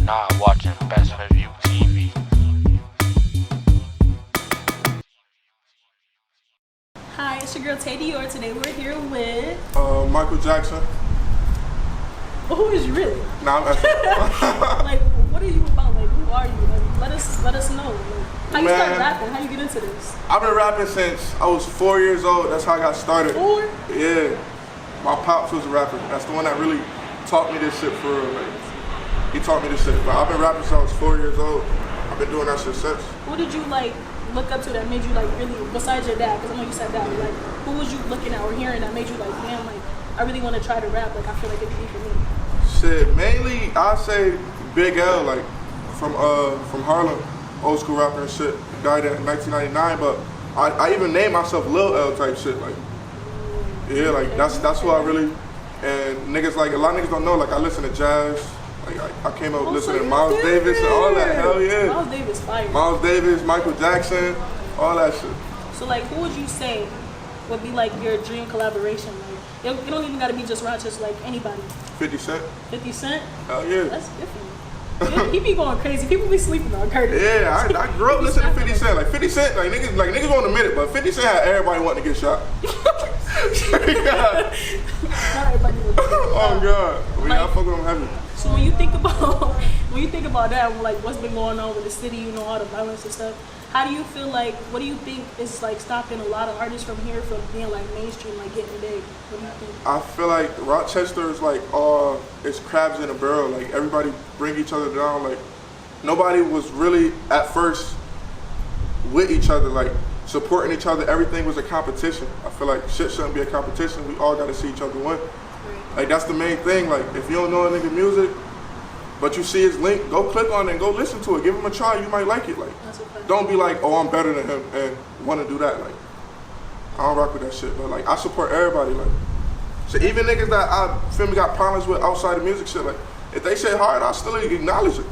not watching BestsPointOfViewTV. Hi, it's your girl TayDiorrr. Today we're here with Michael Jackson. well, who is you really? Nah, I'm asking. Like, what are you about? Like, who are you? Like, let us know. Like, how you start rapping? How you get into this? I've been rapping since I was 4 years old. That's how I got started. 4? Yeah. My pops was a rapper. That's the one that really taught me this shit for real. Like, he taught me this shit. But I've been rapping since I was 4 years old. I've been doing that shit since. Who did you like look up to that made you like really, besides your dad? Because I know you said dad. Like, who was you looking at or hearing that made you like, damn, like I really want to try to rap. Like, I feel like it'd be for me. Shit, mainly I say Big L, like from Harlem, old school rapper and shit. Died in 1999, but I even named myself Lil L type shit. Like, yeah, like that's who I really. And niggas, like, a lot of niggas don't know, like, I listen to jazz. Like, I came up listening to Miles Davis and all that. Hell yeah. Miles Davis fire. Miles Davis, Michael Jackson, all that shit. So like, who would you say would be like your dream collaboration? Like, it don't even gotta be just Rochester. Like anybody. 50 Cent. 50 Cent. Hell yeah. That's different. He be going crazy. People be sleeping on Curtis. Yeah, I grew up listening to 50 Cent. Like 50 Cent, like niggas won't admit it, but 50 Cent had everybody wanting to get shot. Not everybody would do that. Oh god. I fuck with him heavy. So when you think about that, like what's been going on with the city, you know, all the violence and stuff, how do you feel like, what do you think is like stopping a lot of artists from here from being like mainstream, like getting big? What do you think? I feel like Rochester is like it's crabs in a barrel. Like everybody bring each other down. Like nobody was really at first with each other, like supporting each other. Everything was a competition. I feel like shit shouldn't be a competition. We all gotta see each other win. Like that's the main thing. Like if you don't know a nigga music, but you see his link, go click on it and go listen to it. Give him a try. You might like it. Like don't be like, oh, I'm better than him and want to do that. Like I don't rock with that shit. But like I support everybody. Like so even niggas that I feel me got problems with outside of music shit. Like if they say hard, I still acknowledge it.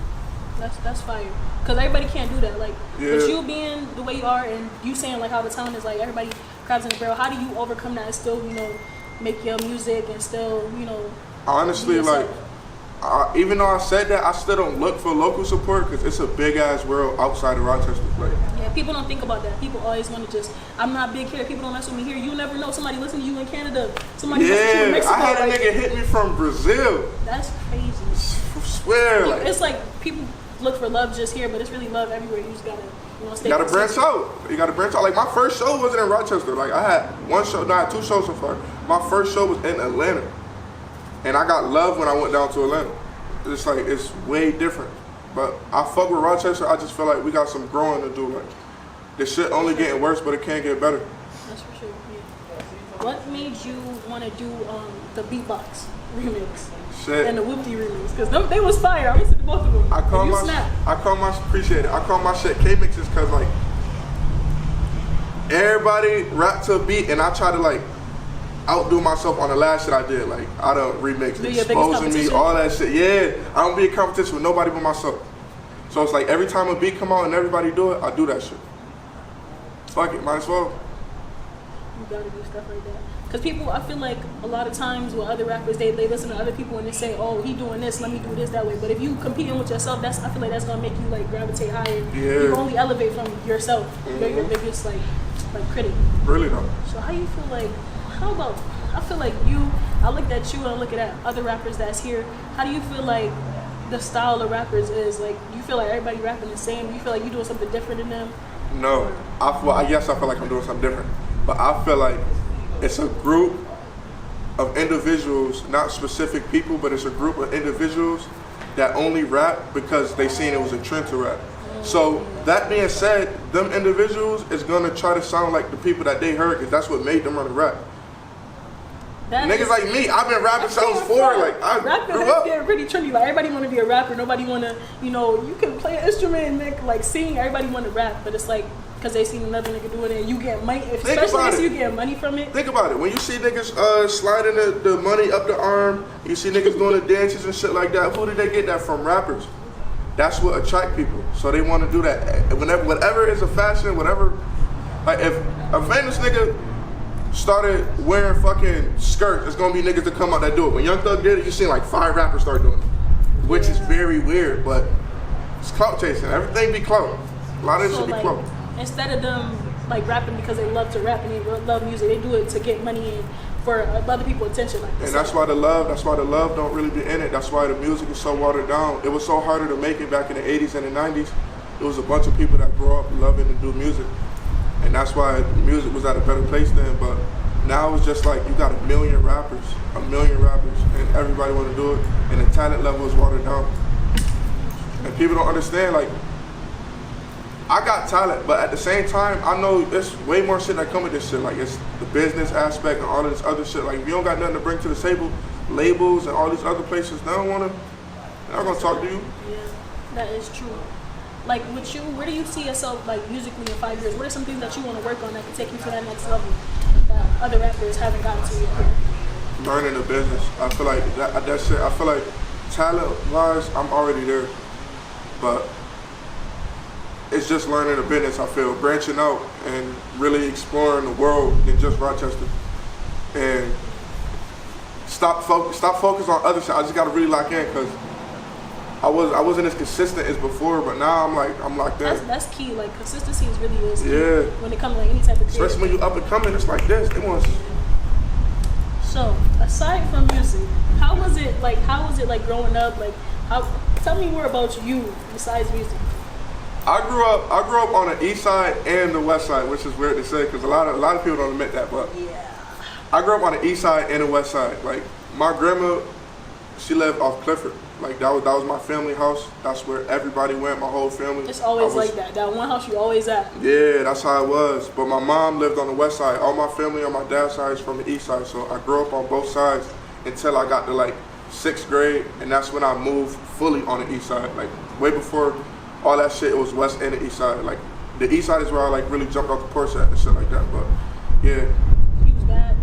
That's fire. Cause everybody can't do that. Like yeah. with you being the way you are and you saying like how the town is like everybody crabs in the barrel. How do you overcome that and still, you know, make your music and still, you know? Honestly, like, even though I said that, I still don't look for local support because it's a big ass world outside of Rochester. Like, yeah, people don't think about that. People always want to just, I'm not big here. People don't mess with me here. You never know. Somebody listen to you in Canada. Somebody listen to you in Mexico. I had a like, nigga hit me from Brazil. That's crazy. I swear. Like, like, it's like people look for love just here, but it's really love everywhere. You just gotta, you know, stay. You gotta branch out. You gotta branch out. Like my first show wasn't in Rochester. Like I had one show, no, I had 2 shows so far. My first show was in Atlanta, and I got love when I went down to Atlanta. It's like it's way different. But I fuck with Rochester. I just feel like we got some growing to do. Like this shit only getting worse, but it can't get better. That's for sure. Yeah. What made you want to do the beatbox remix? Shit. And the Whoopty remix, because they was fire. I listened to both of them. I call my shit K-mixes because like everybody rap to a beat and I try to like outdo myself on the last shit I did. Like I don't remix, exposing me, all that shit. Yeah, I don't be in competition with nobody but myself. So it's like every time a beat come out and everybody do it, I do that shit. Fuck it, might as well. You gotta do stuff like that. Because people, I feel like a lot of times with other rappers, they listen to other people and they say, oh, he doing this, let me do this that way. But if you competing with yourself, I feel like that's gonna make you like gravitate higher. Yeah. You only elevate from yourself. You're your biggest like critic. Really though. So how you feel like, I feel like I looked at you and I look at other rappers that's here. How do you feel like the style of rappers is? Like, do you feel like everybody rapping the same? Do you feel like you doing something different than them? No, yes, I feel like I'm doing something different. But I feel like it's a group of individuals, not specific people, but it's a group of individuals that only rap because they seen it was a trend to rap. So that being said, them individuals is gonna try to sound like the people that they heard because that's what made them want to rap. Niggas like me, I've been rapping since I was 4. Like I grew up. Rapping is pretty trendy. Like everybody want to be a rapper. Nobody want to, you know, you can play an instrument and make, like sing. Everybody want to rap, but it's like because they seen another nigga doing it, and you get money. Especially if you get money from it. Think about it. When you see niggas sliding the money up the arm, you see niggas doing the dances and shit like that. Who did they get that from? Rappers. That's what attract people. So they want to do that. Whatever is a fashion, whatever. Like if a famous nigga started wearing fucking skirts, it's gonna be niggas that come out that do it. When Young Thug did it, you seen like 5 rappers start doing it. which is very weird, but it's clout chasing. Everything be clout. A lot of it So should be like, clout. instead of them like rapping because they love to rap and they love music, they do it to get money and for other people's attention. Like, And that's why the love don't really be in it. That's why the music is so watered down. It was so harder to make it back in the 80s and the 90s. It was a bunch of people that grew up loving to do music. And that's why music was at a better place then. But now it's just like you got a million rappers, and everybody want to do it. And the talent level is watered down. And people don't understand, like, I got talent, but at the same time, I know there's way more shit that come with this shit. Like, it's the business aspect and all of this other shit. Like, if you don't got nothing to bring to the table, labels and all these other places, they're not gonna talk to you. Yeah, that is true. Like with you, where do you see yourself like musically in 5 years? What are some things that you want to work on that can take you to that next level that other rappers haven't gotten to yet? Learning the business. I feel like that shit. I feel like talent-wise, I'm already there, but it's just learning the business. I feel branching out and really exploring the world than just Rochester, and stop focus on other shit. I just gotta really lock in because I wasn't as consistent as before, but now I'm locked in. That's key. Like consistency is really key. Yeah. When it comes to like any type of creative. Especially when you up and coming, it's like this. They want. So aside from music, how was it like growing up? Like, tell me more about you besides music. I grew up on the east side and the west side, which is weird to say because a lot of people don't admit that, but yeah. I grew up on the east side and the west side. Like my grandma, she lived off Clifford. Like that was my family house. That's where everybody went, my whole family. It's always like that. That one house you always at. Yeah, that's how it was. But my mom lived on the west side. All my family on my dad's side is from the east side. So I grew up on both sides until I got to like 6th grade, and that's when I moved fully on the east side. Like way before all that shit, it was west and the east side. Like the east side is where I like really jumped off the porch at and shit like that. But yeah. He was bad.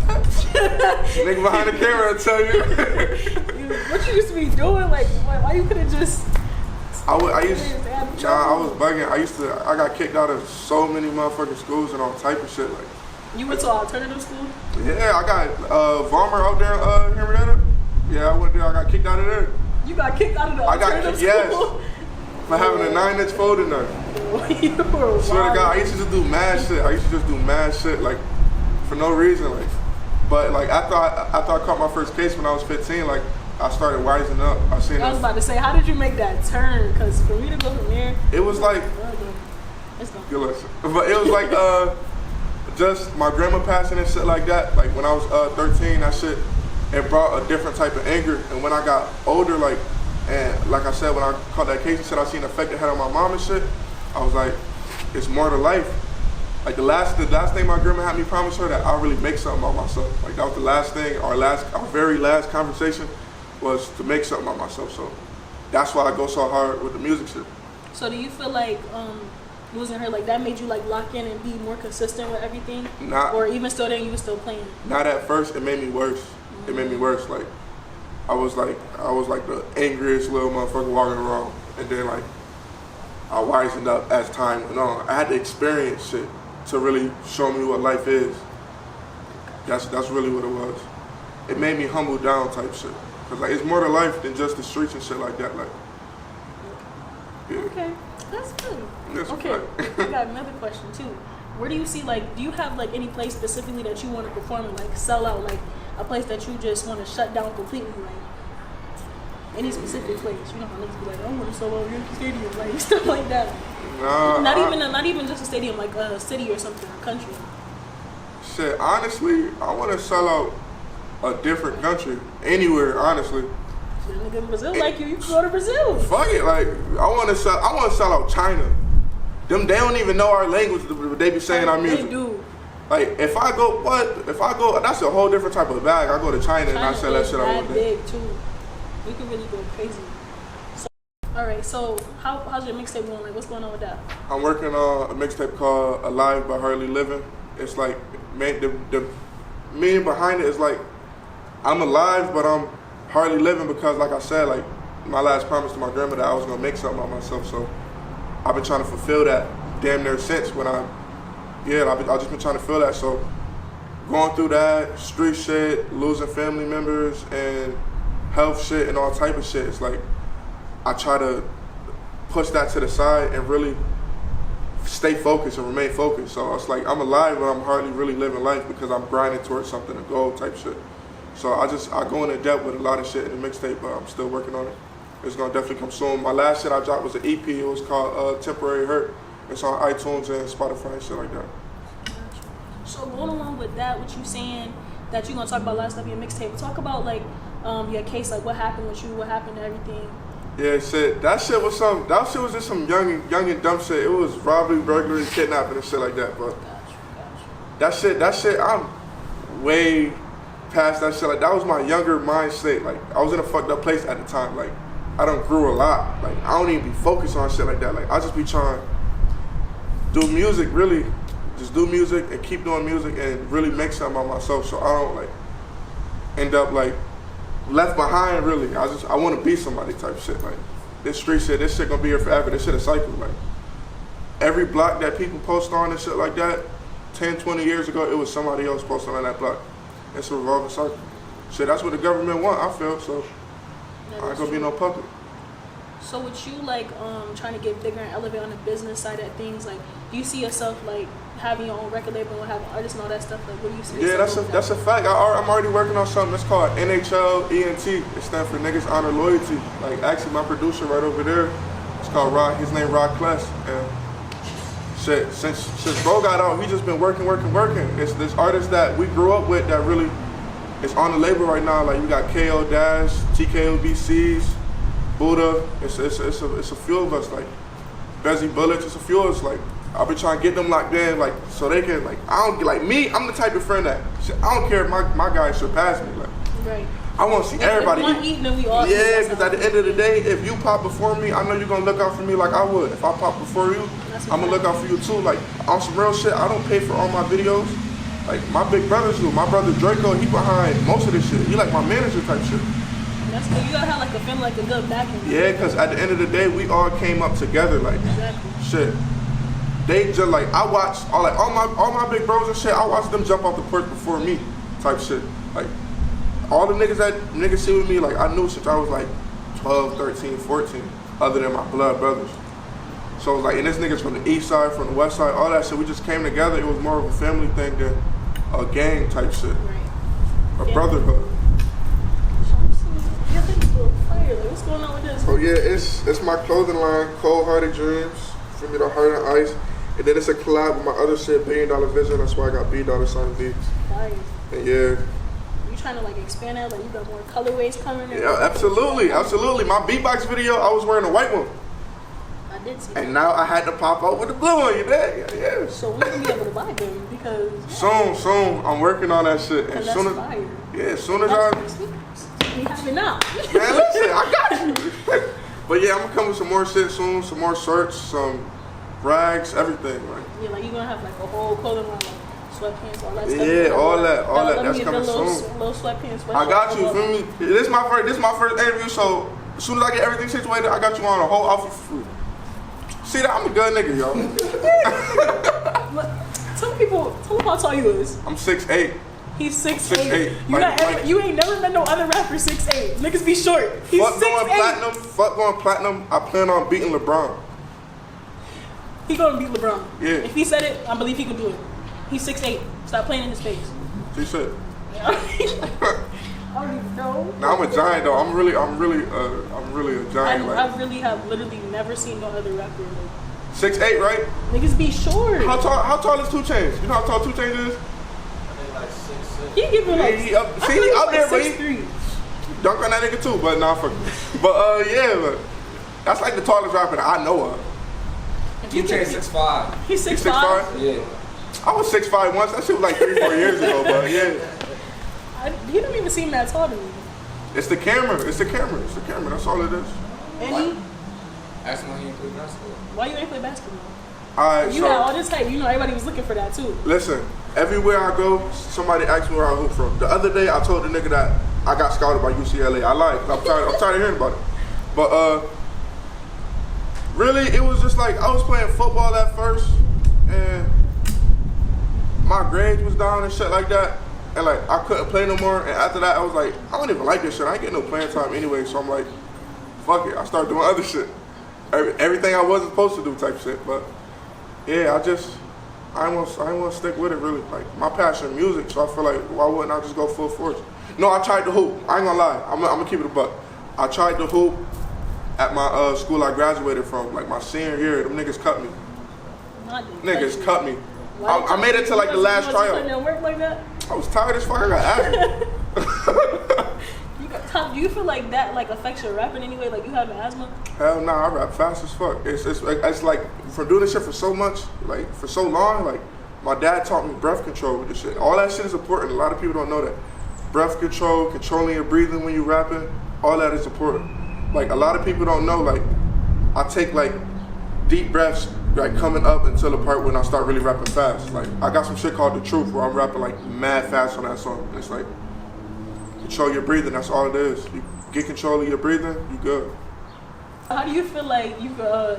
Nigga behind the camera, I tell you. What you used to be doing? Like, why you couldn't just? I was bugging. I got kicked out of so many motherfucking schools and all type of shit. Like, you went to an alternative school? Yeah, I got Vollmer out there in Henrietta. Yeah, I went there. I got kicked out of there. You got kicked out of the alternative school? Yes. For having a 9-inch folding knife. Swear to God, I used to just do mad shit. Like, for no reason. Like, but like after I caught my first case when I was 15, like I started wising up. I was about to say, how did you make that turn? Because for me to go from there, it was like, good lesson. But it was like just my grandma passing and shit like that. Like when I was 13, that shit, it brought a different type of anger. And when I got older, like, and like I said, when I caught that case and shit, I seen the effect it had on my mom and shit. I was like, it's more to life. Like the last thing my grandma had me promise her that I'll really make something about myself. Like that was the last thing, our very last conversation was to make something about myself. So that's why I go so hard with the music shit. So do you feel like losing her, like that made you like lock in and be more consistent with everything? Or even still then you were still playing? Not at first, it made me worse. Mm-hmm. It made me worse. Like I was like the angriest little motherfucker walking around. And then like I wisened up as time went on. I had to experience shit to really show me what life is. That's really what it was. It made me humble down type shit. Cause like it's more to life than just the streets and shit like that. Like, yeah. Okay, that's good. That's okay, I got another question too. Where do you see like, do you have like any place specifically that you want to perform and like sell out, like a place that you just want to shut down completely, like any specific place? You know how niggas be like, I want to sell out Yankee Stadium, like stuff like that. Nah, not even just a stadium, like a city or something, a country. Shit, honestly, I want to sell out a different country, anywhere, honestly. Shit, nigga in Brazil like you can go to Brazil. Fuck it, like I want to sell out China. They don't even know our language, but they be saying our music. They do. Like if I go, that's a whole different type of bag. I go to China and I sell that shit out one day. Big too. We can really go crazy. All right, so how's your mixtape going? Like, what's going on with that? I'm working on a mixtape called Alive but Hardly Living. It's like, the meaning behind it is like, I'm alive but I'm hardly living because like I said, like my last promise to my grandma that I was gonna make something of myself. So I've been trying to fulfill that damn near since I've just been trying to fulfill that. So going through that, street shit, losing family members and health shit and all type of shit, it's like, I try to push that to the side and really stay focused and remain focused. So it's like I'm alive, but I'm hardly really living life because I'm grinding towards something, a goal type shit. So I go into depth with a lot of shit in the mixtape, but I'm still working on it. It's gonna definitely come soon. My last shit I dropped was an EP. It was called Temporary Hurt. It's on iTunes and Spotify and shit like that. So going along with that, what you saying that you're gonna talk about last of your mixtape, talk about like your case, like what happened with you, what happened to everything. Yeah, shit. That shit was just some young and dumb shit. It was robbery, burglary, kidnapping and shit like that. But that shit, I'm way past that shit. Like that was my younger mind state. Like I was in a fucked up place at the time. Like I done grew a lot. Like I don't even be focused on shit like that. Like I just be trying to do music, really. Just do music and keep doing music and really make something of myself so I don't like end up like left behind really. I want to be somebody type shit. Like this street shit, this shit gonna be here forever. This shit a cycle. Like every block that people post on and shit like that, 10, 20 years ago, it was somebody else posting on that block. It's a revolving cycle. Shit, that's what the government want, I feel, so I ain't gonna be no puppet. So with you like trying to get bigger and elevate on the business side of things, like do you see yourself like having your own record label and having artists and all that stuff? Like what do you see? Yeah, that's a fact. I'm already working on something. It's called NHL ENT. It stands for Niggas Honor Loyalty. Like actually my producer right over there, it's called Rod. His name Rod Kless. And shit, since bro got out, he just been working. It's this artist that we grew up with that really is on the label right now. Like you got KO Dash, TKO BCs, Buddha. It's a few of us. Like Bezzy Bullets. It's a few of us. Like I've been trying to get them locked in, like so they can like I don't like me. I'm the type of friend that I don't care if my guys surpass me. Like right. I want to see everybody. If one eating, then we all yeah, because at the end of the day, if you pop before me, I know you're gonna look out for me like I would. If I pop before you, I'm gonna look out for you too. Like on some real shit, I don't pay for all my videos. Like my big brothers do. My brother Draco, he behind most of this shit. He like my manager type shit. That's good. You gotta have like a family, like a good backing. Yeah, because at the end of the day, we all came up together. Like shit. They just like I watched all my big bros and shit. I watched them jump off the porch before me, type shit. Like all the niggas see with me, like I knew since I was like 12, 13, 14, other than my blood brothers. So it was like, and this niggas from the east side, from the west side, all that shit. We just came together. It was more of a family thing than a gang type shit, a brotherhood. Yeah, things look fire. Like, what's going on with this? Oh yeah, it's my clothing line, Cold Hearted Dreams. For me, the Heart and Ice. And then it's a collab with my other shit, $1 Billion Vision. That's why I got $B$B. Fire. And yeah. You trying to like expand that? Like you got more colorways coming in? Yeah, absolutely. My beatbox video, I was wearing a white one. I did see that. And now I had to pop out with the blue one. You there? Yeah. So when will we be able to buy them? Because soon. I'm working on that shit. And that's fire. Yeah, as soon as I. We have it now. Man, listen, I got you. But yeah, I'm gonna come with some more shit soon. Some more shirts, some rags, everything. Like. Yeah, like you're gonna have like a whole clothing line, like sweatpants, all that stuff. Yeah, all that. That's coming soon. Little sweatpants. I got you. Feel me? This is my first interview. So as soon as I get everything situated, I got you on a whole outfit for free. See that? I'm a good nigga, y'all. Tell them how tall you is. I'm 6'8". He's 6'8". You You ain't never met no other rapper 6'8". Niggas be short. He's 6'8". Fuck going platinum. I plan on beating LeBron. He gonna beat LeBron. Yeah. If he said it, I believe he can do it. He's 6'8". Stop playing in his face. She said. I don't even know. Now I'm a giant though. I'm really a giant. I really have literally never seen no other rapper like 6'8", right? Niggas be short. How tall is 2 Chainz? You know how tall 2 Chainz is? Like 6'6". He giving like he up there, but he dunk on that nigga too. But nah, fuck. But yeah, but that's like the tallest rapper that I know of. 2 Chainz 6'5". He's 6'5". Yeah. I was 6'5" once. That shit was like 3-4 years ago, but yeah. He don't even seem that tall to me. It's the camera. That's all it is. And he? Ask him why he ain't play basketball. Why you ain't play basketball? Alright, you had all this hype. You know everybody was looking for that too. Listen, everywhere I go, somebody asks me where I hoop from. The other day, I told the nigga that I got scouted by UCLA. I lied. I'm tired of hearing about it. But really, it was just like I was playing football at first, and my grades was down and shit like that. And like I couldn't play no more. And after that, I was like, I don't even like this shit. I ain't getting no playing time anyway. So I'm like, fuck it. I started doing other shit. Everything I wasn't supposed to do type shit. But yeah, I ain't want to stick with it really. Like my passion is music, so I feel like why wouldn't I just go full force? No, I tried to hoop. I ain't gonna lie. I'm gonna keep it a buck. I tried to hoop at my school I graduated from. Like my senior year, them niggas cut me. Niggas cut me. I made it to like the last tryout. Work like that? I was tired as fuck. I got asthma. Do you feel like that like affects your rapping anyway? Like you have asthma? Hell nah, I rap fast as fuck. It's like from doing this shit for so much, like for so long. Like my dad taught me breath control with this shit. All that shit is important. A lot of people don't know that. Breath control, controlling your breathing when you rapping, all that is important. Like a lot of people don't know. Like I take like deep breaths, like coming up until the part when I start really rapping fast. Like I got some shit called The Truth where I'm rapping like mad fast on that song. And it's like control your breathing. That's all it is. You get control of your breathing, you good. How do you feel like you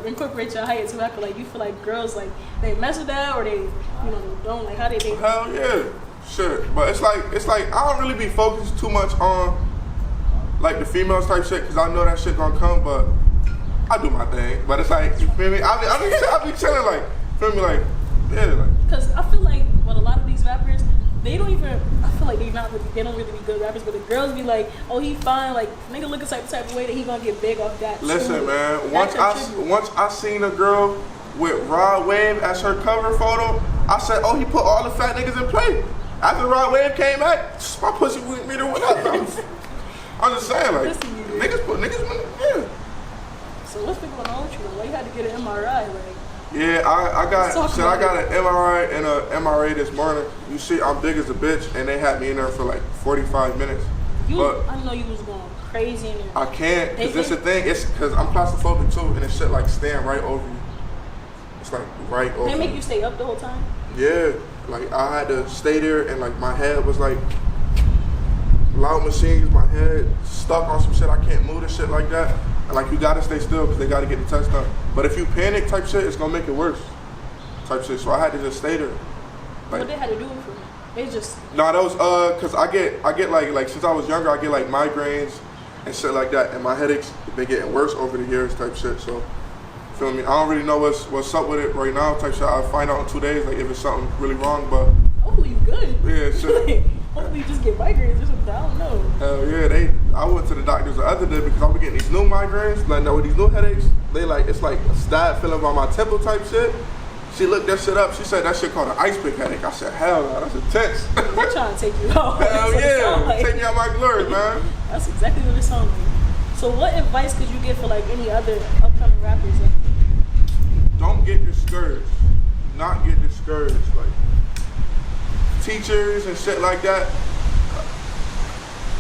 incorporate your height into rapping? Like you feel like girls like they mess with that or they don't like how they think? Hell yeah, shit. But it's like I don't really be focused too much on like the females type shit because I know that shit gonna come. But I do my thing. But it's like you feel me? I be chilling like feel me like yeah like. Because I feel like with a lot of these rappers, they don't even. I feel like they don't really be good rappers. But the girls be like, oh he fine, like nigga look a type of way that he gonna get big off that. Listen, man. Once I seen a girl with Rod Wave as her cover photo, I said, oh he put all the fat niggas in play. After Rod Wave came back, my pussy meter went up. I'm just saying like niggas put niggas in yeah. So what's been going on with you? Why you had to get an MRI? Like. Yeah, I got an MRI and a MRA this morning. You see, I'm big as a bitch, and they had me in there for like 45 minutes. I know you was going crazy in there. I can't, because this the thing. It's because I'm claustrophobic too, and it's shit like stand right over you. It's like right over. They make you stay up the whole time? Yeah, like I had to stay there, and like my head was like loud machines. My head stuck on some shit. I can't move and shit like that. And like you gotta stay still because they gotta get the test done. But if you panic type shit, it's gonna make it worse. Type shit. So I had to just stay there. Like, what they had to do for me? They just no, that was cause I get like since I was younger I get like migraines and shit like that, and my headaches been getting worse over the years type shit. So feel me? I don't really know what's up with it right now type shit. I'll find out in 2 days like if it's something really wrong. But hopefully you good. Yeah, shit. Hopefully you just get migraines or something. I don't know. Hell yeah, I went to the doctors the other day because I was getting these new migraines. Like now with these new headaches, they like it's like a stab feeling by my temple type shit. She looked that shit up. She said that shit called an ice pick headache. I said, hell no, that's intense. They're trying to take you out. Hell yeah, like. Take me out my glory, man. That's exactly what it sounds like. So what advice could you give for like any other upcoming rappers? Like? Don't get discouraged. Not get discouraged. Like teachers and shit like that.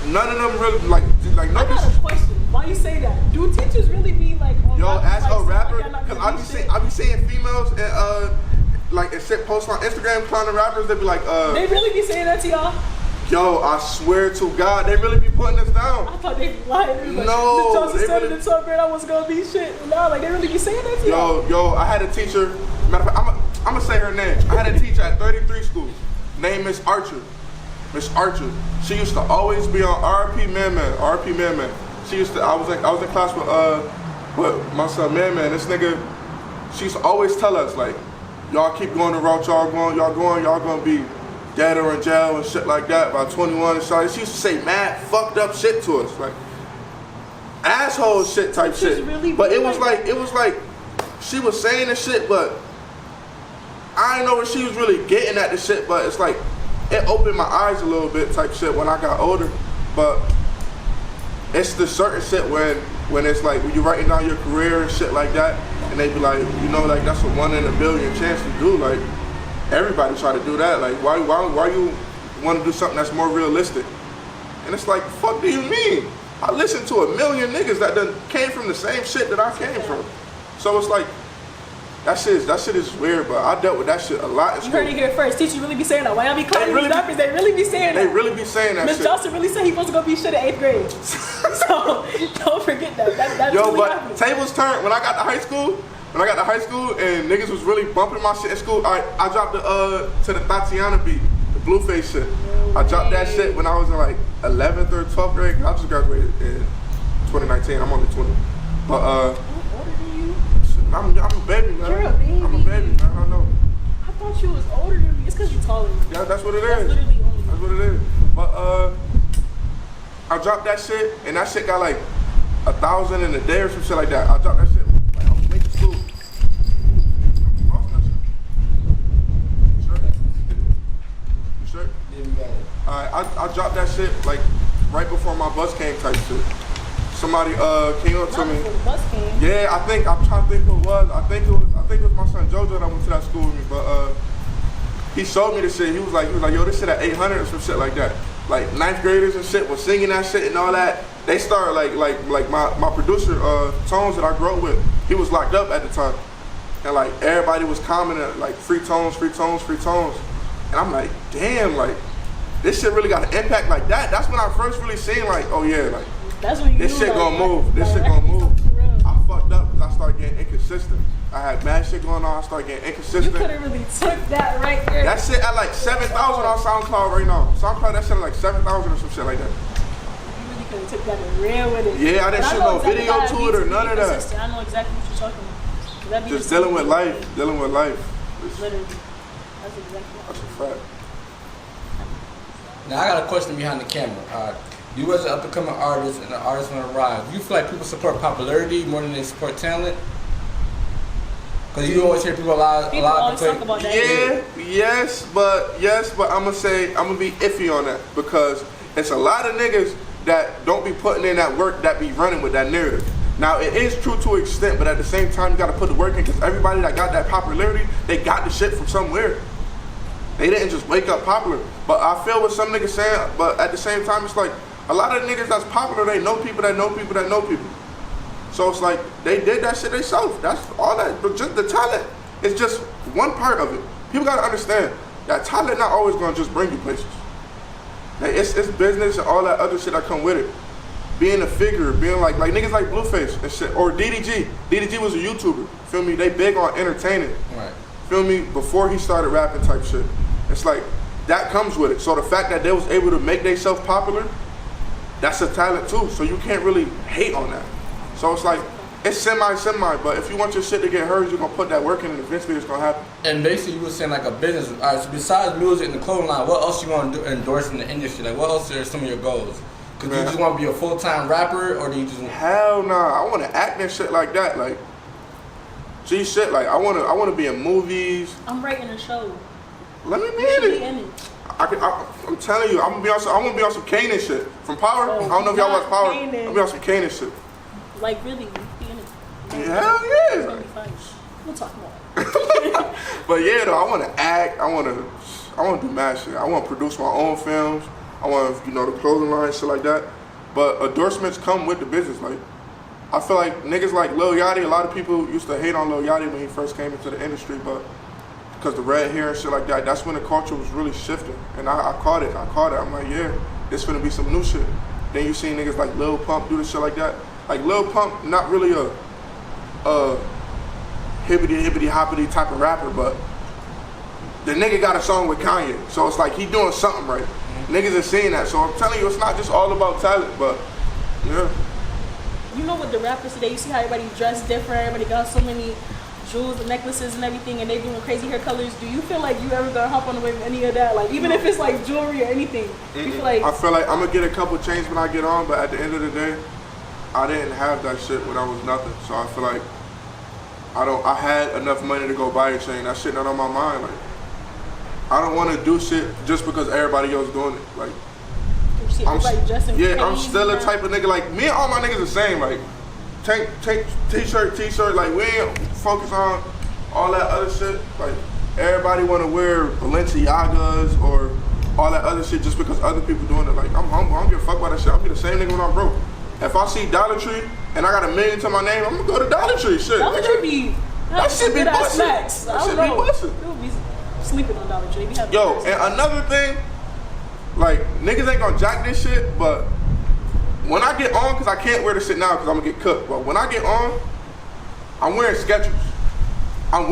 None of them really like no. I got a question. Why you say that? Do teachers really be like? Yo, as a rapper, cause I be seeing females and like and shit post on Instagram clowning rappers. They be like They really be saying that to y'all? Yo, I swear to God, they really be putting us down. I thought they lying. Like, no, they said in the 12th grade I was gonna be shit. No, like they really be saying that to y'all. Yo, I had a teacher. Matter of fact, I'm gonna say her name. I had a teacher at 33 school. Name Miss Archer. Miss Archer. She used to always be on RP Man. She used to. I was in class with my son Man. This nigga. She used to always tell us like, y'all keep going the route y'all gonna be dead or in jail and shit like that by 21 and shit. She used to say mad fucked up shit to us like asshole shit type shit. Really but it was like she was saying this shit, but I didn't know what she was really getting at the shit. But it's like it opened my eyes a little bit type shit when I got older. But it's the certain shit when it's like when you're writing down your career and shit like that, and they be like, you know, like that's a 1 in a billion chance to do. Like everybody try to do that. Like why you want to do something that's more realistic? And it's like, fuck do you mean? I listened to a million niggas that done came from the same shit that I came from. So it's like that shit is weird, but I dealt with that shit a lot in school. You heard it here first. Teachers really be saying that. Why y'all be calling these rappers? They really be saying that. They really be saying that Miss shit. Johnson really said he wasn't gonna be shit at 8th grade. So don't forget that. That's yo, really but happening. tables turned when I got to high school. When I got to high school and niggas was really bumping my shit in school, I dropped to the Tatiana beat, the Blueface shit. I dropped that shit when I was in like 11th or 12th grade. I just graduated in 2019. I'm only 20. But I'm older than you. I'm a baby, man. You're a baby. I'm a baby, man. I don't know. I thought you was older than me. It's because you're taller than me. Yeah, that's what it That's is. literally only. That's what it is. But I dropped that shit, and that shit got like 1,000 in a day or some shit like that. I dropped that shit. Like I was making school. I'm lost that shit. You sure? You sure? Yeah, we got it. Alright, I dropped that shit like right before my bus came type shit. Somebody came up to Not me. before the bus came. Yeah, I'm trying to think who it was. I think it was my son Jojo that went to that school with me. But he showed me the shit. He was like, yo, this shit at 800 or some shit like that. Like 9th graders and shit was singing that shit and all that. They started like my producer Tones that I grew up with. He was locked up at the time, and like everybody was commenting like free tones, free tones, free tones. And I'm like, damn, like this shit really got an impact like that. That's when I first really seen like, oh yeah, like. That's when you This knew, shit like, gonna move. This shit gonna move. I fucked up because I started getting inconsistent. I had mad shit going on. I started getting You inconsistent. could have really took that right there. That shit at like 7,000 on SoundCloud right now. SoundCloud, that shit at like 7,000 or some shit like that. You really could have took that and ran with it. Yeah, I didn't But shoot know no exactly video how to be it or be none of that. consistent. I know exactly what you're talking about. That be Just the dealing same with thing. life. Dealing with life. It's- Literally. That's exactly That's a what fact. Now I got a question behind the camera. You as an up-and-coming artist and an artist on the rise, do you feel like people support popularity more than they support talent? Because you always hear people a lot always of talk about that. Yeah, yes, but I'm gonna be iffy on that because it's a lot of niggas that don't be putting in that work that be running with that narrative. Now it is true to an extent, but at the same time you gotta put the work in because everybody that got that popularity, they got the shit from somewhere. They didn't just wake up popular. But I feel what some niggas saying, but at the same time it's like a lot of niggas that's popular, they know people that know people that know people. So it's like they did that shit themselves. That's all that. But just the talent is just one part of it. People gotta understand that talent not always gonna just bring you places. Like, it's business and all that other shit that come with it. Being a figure, being like niggas like Blueface and shit, or DDG. DDG was a YouTuber. Feel me? They big on entertaining. Right. Feel me? Before he started rapping type shit. It's like that comes with it. So the fact that they was able to make themselves popular, that's a talent too. So you can't really hate on that. So it's like, it's semi, but if you want your shit to get heard, you're gonna put that work in and eventually it's gonna happen. And basically you were saying like a business, all right, so besides music and the clothing line, what else you want to do endorse in the industry? Like what else are some of your goals? Cause do you just want to be a full-time rapper or do you just want... Hell nah, I wanna act and shit like that. Like, gee shit, like I wanna be in movies. I'm writing a show. Let me be You should in be it. in it. I'm telling you, I wanna be on some Kanan shit. From Power? Oh, I don't know if y'all watch Power. I'm Kanan. gonna be on some Kanan shit. Like really, you be in it. Hell It's yeah. gonna be fun. We'll talk more. But yeah, though, I want to act. I want to do mad shit. I want to produce my own films. I want to, the clothing line, shit like that. But endorsements come with the business. Like, I feel like niggas like Lil Yachty. A lot of people used to hate on Lil Yachty when he first came into the industry, but because the red hair and shit like that, that's when the culture was really shifting. And I caught it. I'm like, yeah, this finna be some new shit. Then you see niggas like Lil Pump do this shit like that. Like Lil Pump, not really a hibbity hoppity type of rapper, but the nigga got a song with Kanye, so it's like he doing something right. Niggas are seeing that, so I'm telling you, it's not just all about talent, but yeah. You know what the rappers today, you see how everybody dressed different, everybody got so many jewels and necklaces and everything, and they doing crazy hair colors. Do you feel like you ever gonna hop on the wave of any of that? Like even if it's like jewelry or anything, you feel like... I feel like I'm gonna get a couple chains when I get on, but at the end of the day, I didn't have that shit when I was nothing. So I feel like I had enough money to go buy a chain. That shit not on my mind. Like, I don't want to do shit just because everybody else doing it. Like, I'm still a type of nigga. Like, me and all my niggas the same. Like, take t-shirt. Like, we ain't focus on all that other shit. Like, everybody want to wear Balenciagas or all that other shit just because other people doing it. Like, I'm humble. I don't give a fuck about that shit. I'll be the same nigga when I'm broke. If I see Dollar Tree and I got $1 million to my name, I'm gonna go to Dollar Tree. Shit. Dollar Tree be... That shit be bustin'. That shit be bustin'. You'll be sleeping on Dollar Tree. Yo, and another thing, like, niggas ain't gonna jack this shit, but when I get on, cause I can't wear this shit now cause I'm gonna get cooked, but when I get on, I'm wearing Skechers. Why are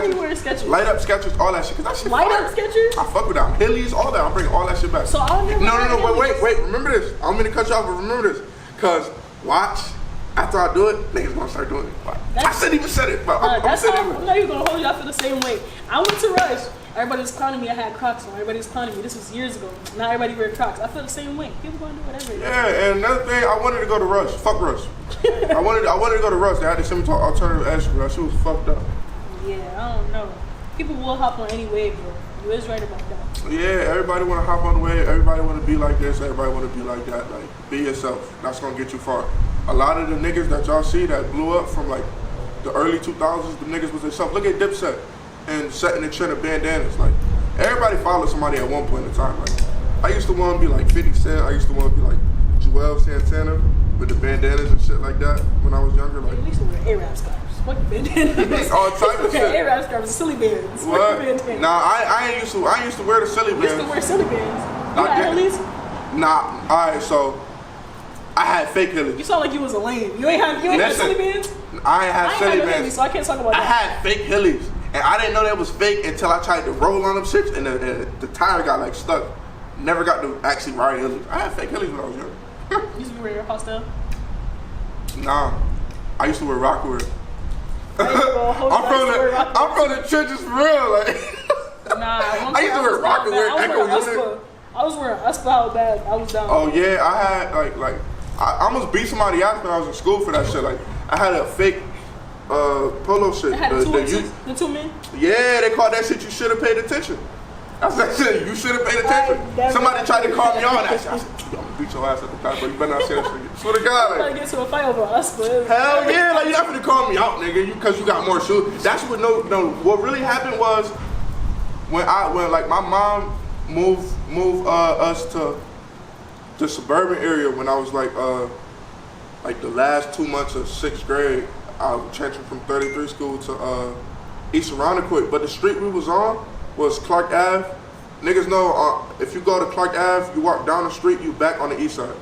you wearing Skechers? Light up Skechers, all that shit, cause that shit Light fire. up Skechers? I fuck with that. Hillies, all that. I'm bringing all that shit back. So I'll never No, wait, remember this. I don't mean to cut you off, but remember this. Cause watch, after I do it, niggas gonna start doing it. I shouldn't even said it, but I'm that's saying how it. I'm not even gonna hold you. I feel the same way. I went to Rush. Everybody was clowning me. I had Crocs on. Everybody was clowning me. This was years ago. Now everybody wear Crocs. I feel the same way. People gonna do whatever. Yeah, and another thing, I wanted to go to Rush. Fuck Rush. I wanted to go to Rush. They had to send me to alternative ed school. That shit was fucked up. Yeah, I don't know. People will hop on any wave, bro. You is right about that. Yeah, everybody want to hop on the wave. Everybody want to be like this. Everybody want to be like that. Like, be yourself. That's gonna get you far. A lot of the niggas that y'all see that blew up from like the early 2000s, the niggas was themselves. Look at Dipset and setting the trend of bandanas. Like, everybody followed somebody at one point in time. Like, I used to want to be like 50 Cent. I used to want to be like Joel Santana with the bandanas and shit like that when I was younger. Like, We used to wear Arab scarves. Fuck bandanas. all type of shit. Arab scarves, silly bands. What? Bandanas. Nah, I ain't used to wear the silly You used to bands. wear silly bands. You I got didn't. Hillies? Nah, alright, so I had fake You Hillies. sound like you was a lame. You ain't have Listen, silly bands? I ain't have I ain't silly had no Hillies, bands. so I can't talk about I that. had fake Hillies, and I didn't know that was fake until I tried to roll on them shits, and the tire got like stuck. Never got to actually ride Hillies. I had fake Hillies when I was young. You used to be wearing your hostel? Nah, I used to wear Rockwood. I'm I'm from the trenches for real. Like, Nah, I used to wear Rockwood, Echo Unit. I was wearing Uspa how bad I was down. Oh yeah, I had like I almost beat somebody out when I was in school for that shit. Like, I had a fake polo shit. It had the two men? Yeah, they called that shit "You Should Have Paid Attention." That's that shit. You should have paid attention. Somebody tried to call me on that shit. I said, I'm gonna beat your ass at the time, but you better not say that shit. Swear to God, I'm like, about to get to a fight over Uspa. hell yeah, like, you have to call me out, nigga, because you got more shoes. That's what what really happened was when like my mom moved us to the suburban area when I was like the last 2 months of 6th grade. I was transferred from 33 school to East Aroniquoit, but the street we was on was Clark Ave. Niggas know if you go to Clark Ave, you walk down the street, you back on the east side.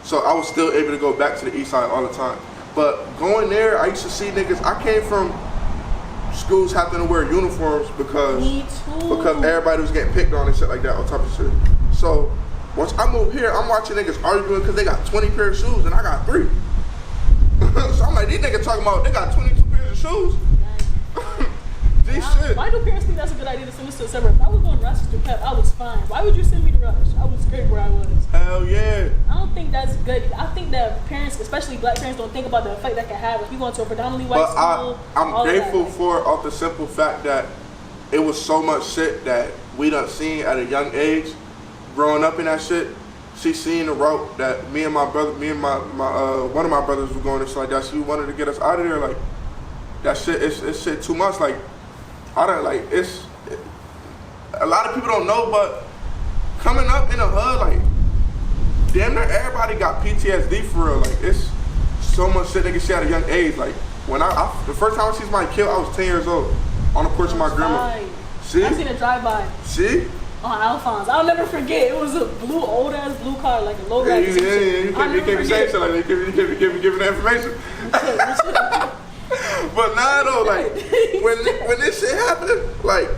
So I was still able to go back to the east side all the time. But going there, I used to see niggas. I came from schools having to wear uniforms because everybody was getting picked on and shit like that, all type of shit. So once I moved here, I'm watching niggas arguing because they got 20 pairs of shoes and I got 3. So I'm like, these niggas talking about they got 22 pairs of shoes. Shit. Why do parents think that's a good idea to send us to a suburb? If I was going to Rochester Prep, I was fine. Why would you send me to Rush? I was great where I was. Hell yeah. I don't think that's good. I think that parents, especially black parents, don't think about the effect that can have if you go into a predominantly white school. I'm grateful for off the simple fact that it was so much shit that we done seen at a young age. Growing up in that shit, she seen the route that me and my brother, one of my brothers were going and shit like that. She wanted to get us out of there. Like, that shit, it's shit too much. Like, I don't like a lot of people don't know, but coming up in the hood, like, damn near everybody got PTSD for real. Like, it's so much shit they can see at a young age. Like, when the first time I seen somebody killed, I was 10 years old on the porch of my grandma. See? I seen a drive-by. See? On Alphonse. I'll never forget. It was a old ass blue car, like a low Yeah, rise. you can't be saying shit like that. You can't be giving the information. But now though, like, when this shit happened, like,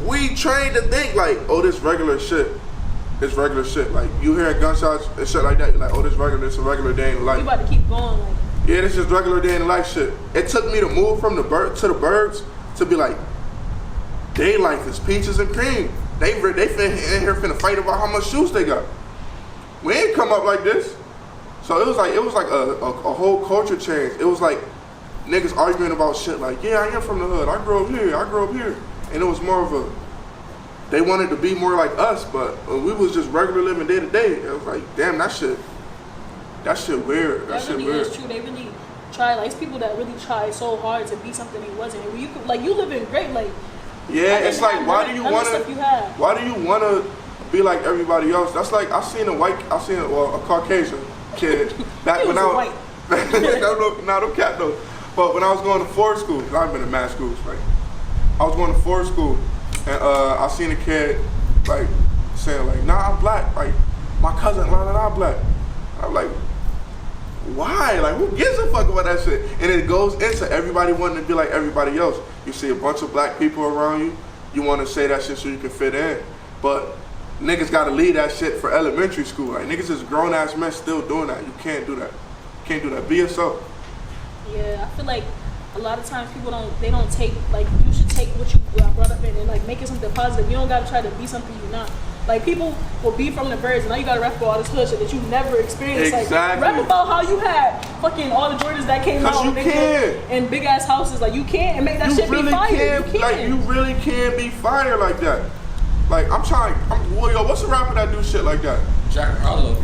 we trained to think like, oh, this regular shit. It's regular shit. Like, you hear gunshots and shit like that, you're like, oh, this a regular day in life. You about to keep going, like. Yeah, this is regular day in life shit. It took me to move from the burbs to be like, they life is peaches and cream. They in here finna fight about how much shoes they got. We ain't come up like this. So it was like a whole culture change. It was like niggas arguing about shit like, yeah, I am from the hood. I grew up here. And it was more of a, they wanted to be more like us, but we was just regular living day to day. It was like, damn, that shit weird. That shit really weird. is true. They really try, like, it's people that really try so hard to be something they wasn't. And you could, like, you living great, like. Yeah, it's like, why do you wanna be like everybody else? That's like, I seen a Caucasian kid back when I was white. no, don't cat though. But when I was going to Ford school, cause I've been in mad schools, right? I was going to Ford school, and I seen a kid like saying like, nah, I'm black. Like, my cousin, I'm black. I'm like, why? Like, who gives a fuck about that shit? And it goes into everybody wanting to be like everybody else. You see a bunch of black people around you, you want to say that shit so you can fit in. But niggas got to leave that shit for elementary school. Like, niggas is grown ass men still doing that. You can't do that. Can't do that. Be yourself. Yeah, I feel like a lot of times people don't take, like, you should take what you brought up in and like make it something positive. You don't gotta try to be something you're not. Like, people will be from the birds, and now you gotta rap about all this hood shit that you never experienced. Exactly. Like, rap about how you had fucking all the Jordans that came out and big ass houses. Like, you can't and make that shit really be fire. Can, you can't. Like, you really can be fire like that. Like, yo, what's a rapper that do shit like that? Jack Harlow,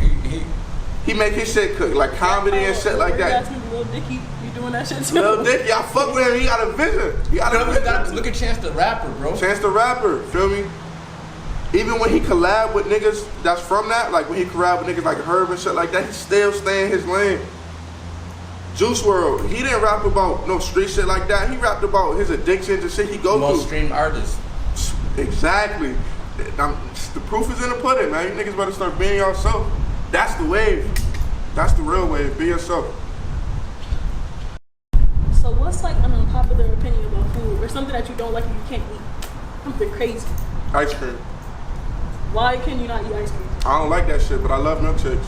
he make his shit cook, like comedy and shit like that. Lil Dicky, you doing that shit too? Lil Dicky, I fuck with him. He got a vision. Look at Chance the Rapper, bro. Chance the Rapper, feel me? Even when he collab with niggas that's from that, like when he collab with niggas like Herb and shit like that, he still stay in his lane. Juice WRLD, he didn't rap about no street shit like that. He rapped about his addictions and shit he go through. Most streamed artist. Exactly. The proof is in the pudding, man. You niggas better start being yourself. That's the wave. That's the real wave. Be yourself. So what's like an unpopular opinion about food or something that you don't like and you can't eat? Something crazy. Ice cream. Why can you not eat ice cream? I don't like that shit, but I love milkshakes.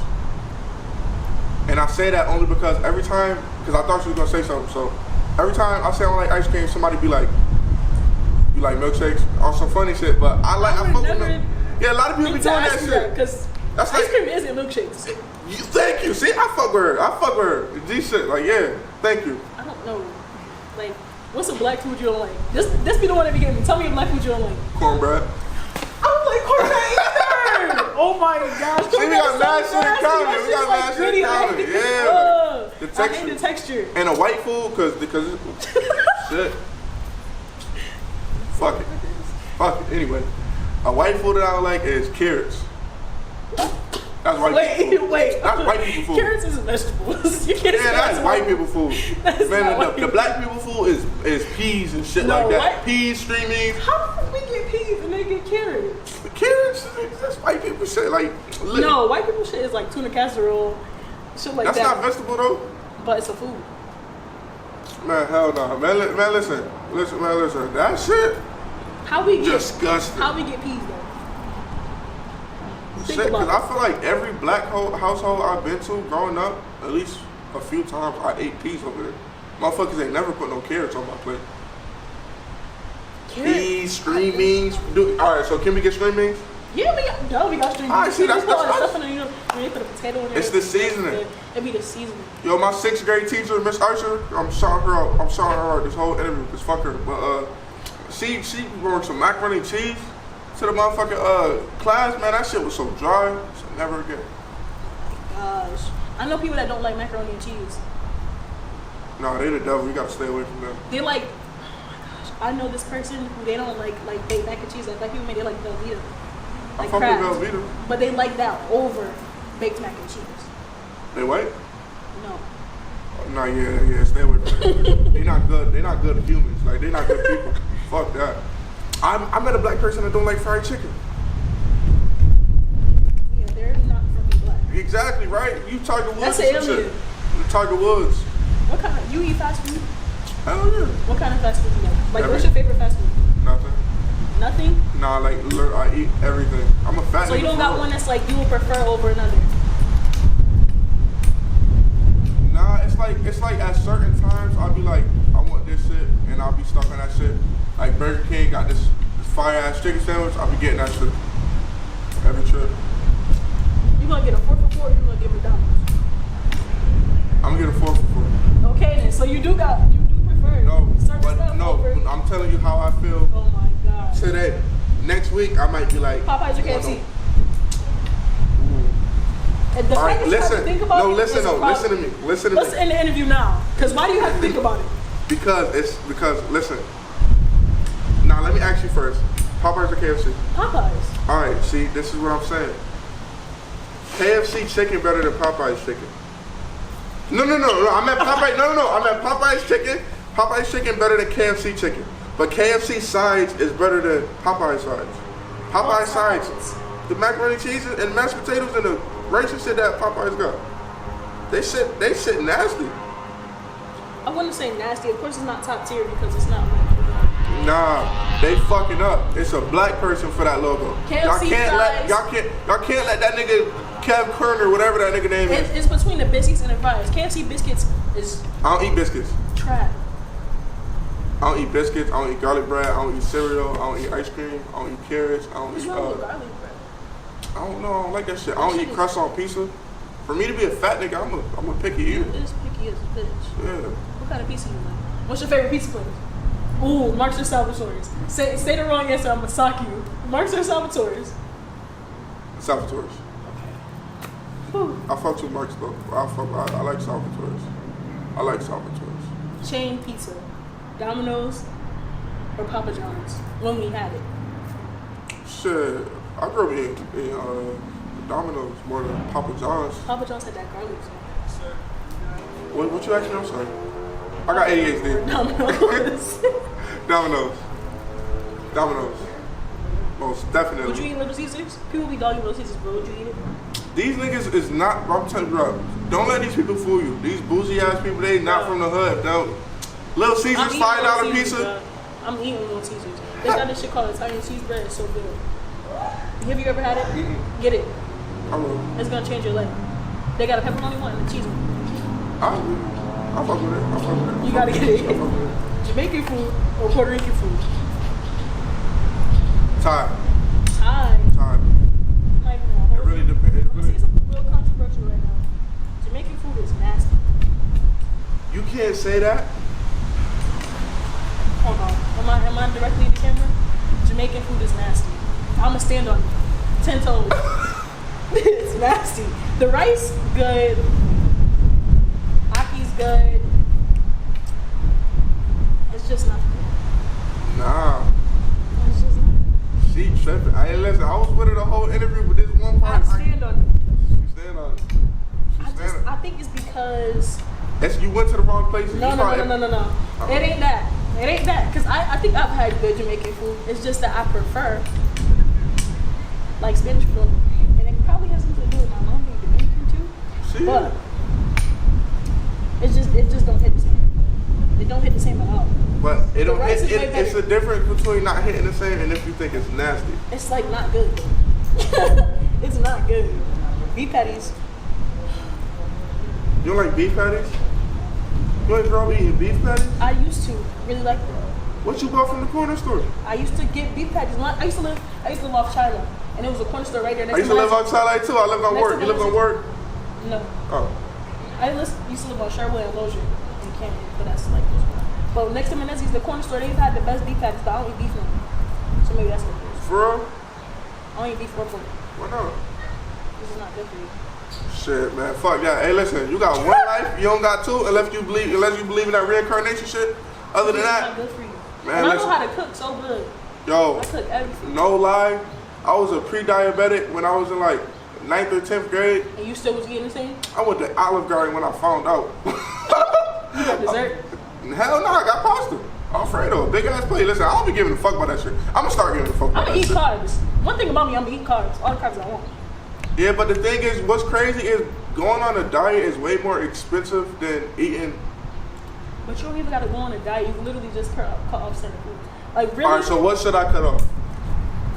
And I say that only because every time, because I thought she was gonna say something, so every time I say I don't like ice cream, somebody be like, you like milkshakes? Or some funny shit, but I fuck with them. Yeah, a lot of people be doing that shit. Because that's ice like, cream isn't milkshakes. Thank you. See, I fuck with her. I fuck with her. G shit, like, yeah, thank you. I don't know. Like, what's a black food you don't like? This be the one that be getting me. Tell me a black food you don't like. Cornbread. I don't like cornbread either. Oh my gosh. See, we got mad shit in common. We got mad shit in common. Yeah. The texture. I hate the texture. And a white food, because shit. Fuck it. Fuck it. Anyway, a white food that I don't like is carrots. That's white people food. Wait. That's white people food. Carrots is vegetables. You can't Yeah, that's white people food. Man, the black people food is peas and shit like that. Peas, string beans. How do we get peas and they get carrots? Carrots, that's white people shit. Like, no, white people shit is like tuna casserole, shit like that's that. That's not vegetable though. But it's a food. Man, hell no. Man, listen. That shit. How we get disgusting. How we get peas though? Shit, because I feel like every black household I've been to growing up, at least a few times, I ate peas over there. Motherfuckers ain't never put no carrots on my plate. Peas, string beans. Alright, so can we get string beans? Yeah, we got string beans. Alright, see, that's stuff in the, when they put a potato in there. It's the seasoning. It be the seasoning. Yo, my 6th grade teacher, Miss Archer, I'm shouting her out. I'm shouting her out this whole interview, because fuck her. But she brought some macaroni and cheese to the motherfucking class, man. That shit was so dry. So never again. Gosh, I know people that don't like macaroni and cheese. No, they the devil. You gotta stay away from them. They like, oh my gosh, I know this person who they don't like baked mac and cheese. Like people make, they like Velveeta, like I crabs. fuck with Velveeta. But they like that over baked mac and cheese. They white? No. No, yeah, stay away from them. They not good. They not good humans. Like, they not good people. Fuck that. I met a black person that don't like fried chicken. Yeah, they're not fucking black. Exactly, right? You Tiger Woods. That's an alien. You Tiger Woods. What kind of, you eat fast food? Hell yeah. What kind of fast food do you like? Like, what's your favorite fast food? Nothing. Nothing? Nah, like, I eat everything. I'm a fat nigga. So you don't got one that's like you would prefer over another? Nah, it's like at certain times I'll be like, I want this shit, and I'll be stuck on that shit. Like Burger King got this fire ass chicken sandwich, I'll be getting that shit every trip. You gonna get a 4 for $4 or you gonna get McDonald's? I'm gonna get a 4 for $4. Okay then, so you do prefer certain stuff over. I'm telling you how I feel. Oh my god. Today, next week I might be like Popeyes or KFC? All right, listen. Listen to me. Let's end the interview now. Cause why do you have to think about it? Because listen. Now let me ask you first. Popeyes or KFC? Popeyes. All right. See, this is what I'm saying. KFC chicken better than Popeyes chicken. No. I meant Popeyes. No. I meant Popeyes chicken. Popeyes chicken better than KFC chicken. But KFC sides is better than Popeyes sides. Popeyes sides, the macaroni cheese and mashed potatoes and the rice and shit that Popeyes got. They shit nasty. I wouldn't say nasty. Of course, it's not top tier because it's not. Nah, they fucking up. It's a black person for that logo. KFC y'all can't let that nigga Kev Kerner, whatever that nigga name is. It's between the biscuits and the fries. KFC biscuits is I don't eat biscuits. trash. I don't eat biscuits. I don't eat garlic bread. I don't eat cereal. I don't eat ice cream. I don't eat carrots. I don't What's eat. wrong with garlic bread? I don't know. I don't like that shit. I don't eat croissant pizza. For me to be a fat nigga, I'm a picky eater. It is picky as a bitch. Yeah. What kind of pizza you like? What's your favorite pizza place? Ooh, Marks or Salvatore's. Say the wrong answer, I'm gonna sock you. Marks or Salvatore's? Salvatore's. Whew. I fuck with Marks though. I like Salvatore's. I like Salvatore's. Chain pizza. Domino's or Papa John's? When we had it. Shit. I grew up in Domino's more than Papa John's. Papa John's had that garlic sauce. What you asking me? I'm sorry. I got ADHD. Domino's. Domino's. Most definitely. Would you eat Little Caesars? People be dogging Little Caesars, but would you eat it? These niggas is not, I'm telling you, bro, don't let these people fool you. These bougie ass people, they not from the hood. Little Caesars, $5 pizza. I'm eating Little Caesars. They got this shit called Italian cheese bread. It's so good. Have you ever had it? Mm-mm. Get it. I will. It's gonna change your life. They got a pepperoni one and a cheese one. I fuck with it. You gotta get it. I fuck with it. Jamaican food or Puerto Rican food? Time. Like, no, It really depends. I'm gonna say something real controversial right now. Jamaican food is nasty. You can't say that. Hold on. Am I directly in the camera? Jamaican food is nasty. I'ma stand on it. 10 toes. It's nasty. The rice, good. Aki's good. It's just not good. Nah. It's just not. She tripping. Hey, listen, I was with her the whole interview, but this one part. I stand on it. She stand on it. I think it's because You went to the wrong place. No. It ain't that. It ain't that. Cause I think I've had good Jamaican food. It's just that I prefer like Spanish food, and it probably has something to do with my mom being Dominican too. But it just don't hit the same. It don't hit the same at all. But it don't. It's a difference between not hitting the same and if you think it's nasty. It's like not good. It's not good. Beef patties. You don't like beef patties? You ain't grow up eating beef patties? I used to really like them. What you bought from the corner store? I used to get beef patties. I used to live off China, and it was a corner store right there. I used to live on Charlotte too. I lived on work. You lived on work? No. Oh. I used to live on Sherwood and Lozier in Camden, but that's like this one. But next to Menezes, the corner store, they've had the best beef patties, but I don't eat beef no more. So maybe that's what it is. For real? I don't eat beef or pork. Why not? This is not good for you. Shit, man. Fuck that. Hey, listen. You got one life. You don't got two unless you believe in that reincarnation shit. Other than This is that, not good for you. man, And I listen. know how to cook so good. Yo, I cook everything. no lie. I was a pre-diabetic when I was in like 9th or 10th grade. And you still was eating the same? I went to Olive Garden when I found out. You got dessert? Hell no, I got pasta. Alfredo, big ass plate. Listen, I don't be giving a fuck about that shit. I'm gonna start giving a fuck about I'm that gonna eat shit. carbs. One thing about me, I'm gonna eat carbs. All the carbs I want. Yeah, but the thing is, what's crazy is going on a diet is way more expensive than eating. But you don't even gotta go on a diet. You literally just cut off certain foods. Like really? Alright, so what should I cut off?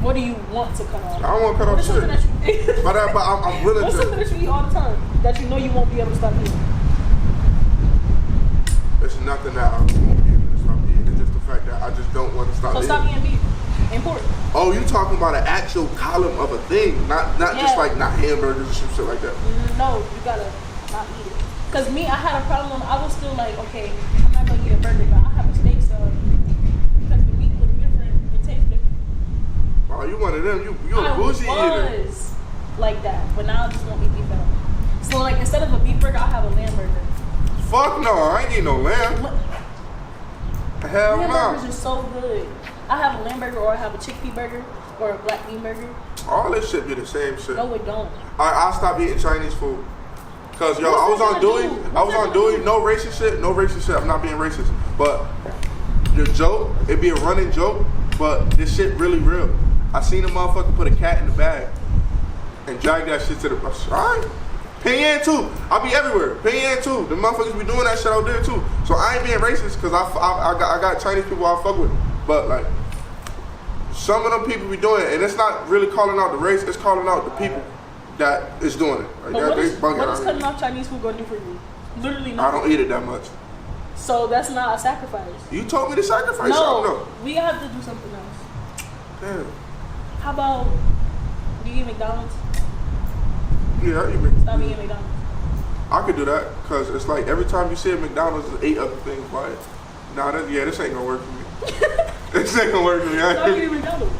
What do you want to cut off? I don't want to cut off What's shit. something that you But I'm willing What's something to. that you eat all the time that you know you won't be able to stop eating? It's nothing that I won't be able to stop eating. It's just the fact that I just don't want to stop So eating. stop eating beef and pork. Oh, you talking about an actual column of a thing, not just like not hamburgers and shit like that. No, you gotta not eat it. Cause me, I had a problem. I was still like, okay, I'm not gonna eat a burger, but I'll have a steak sub because the meat looks different, it tastes different. Oh, you one of them? You a bougie eater? I was like that, but now I just won't eat beef at all. So like instead of a beef burger, I'll have a lamb burger. Fuck no, I ain't eat no lamb. Hell Lamb no. burgers are so good. I have a lamb burger or I have a chickpea burger or a black bean burger. All this shit be the same shit. No, it don't. I'll stop eating Chinese food. Cause yo, I was on Dewey, no racist shit, I'm not being racist. But the joke, it'd be a running joke, but this shit really real. I seen a motherfucker put a cat in the bag and drag that shit to the, alright. Pinyin too, I be everywhere, Pinyin too. The motherfuckers be doing that shit out there too. So I ain't being racist cause I got Chinese people I fuck with. But like, some of them people be doing it, and it's not really calling out the race, it's calling out the people. that is doing it. Like, But they bugging what out is here. cutting off Chinese food gonna do for you? Literally I nothing. don't eat it that much. So that's not a sacrifice. You told me to sacrifice No, something. we have to do something else. Damn. How about, do you eat McDonald's? Yeah, I eat McDonald's. Stop eating McDonald's. I could do that because it's like every time you see a McDonald's, there's 8 other things by it. Nah, this ain't gonna work for me. This ain't gonna work for me. Stop eating McDonald's.